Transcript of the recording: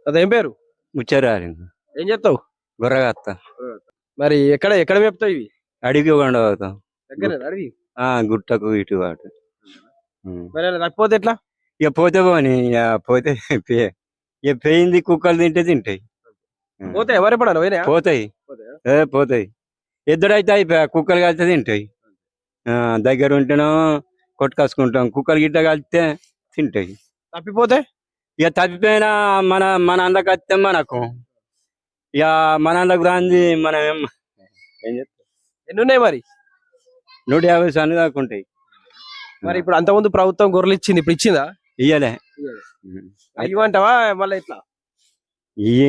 అదేం పేరు? ముచ్చరాలి ఏం చెప్తావు? గొర్రగత్త మరి ఎక్కడ ఎక్కడ మేపుతావు ఇవి? అడిగి ఉండవుతాం దగ్గర అడవి. గుట్టకు ఇటు అటు మరి అలా తప్పిపోతే ఎట్లా? ఇక పోతే పోని ఇక పోతే ఇక పోయింది కుక్కలు తింటాయి పోతే ఎవరు ఎప్పుడన్నా పోయినా? పోతాయి పోతాయి ఎద్దుడైతే అయిపోయా కుక్కలు కలిస్తే తింటాయి దగ్గర ఉంటేనో కొట్టుకాసుకుంటాం కుక్కలు గిట్ట కలిస్తే తింటాయి. తప్పిపోతే ఇక తప్పిపోయినా మన మన అందకు వస్తే మనకు ఇక మన అందకు రాంది మనం ఏం చెప్తాం. ఎన్ని ఉన్నాయి మరి? 150 సన్ను దాకా ఉంటాయి. మరి ఇప్పుడు అంతకుముందు ప్రభుత్వం గొర్రెలు ఇచ్చింది, ఇప్పుడు ఇచ్చిందా? ఇయ్యలే ఇవ్వంటావా మళ్ళీ ఇట్లా? ఇయ్యి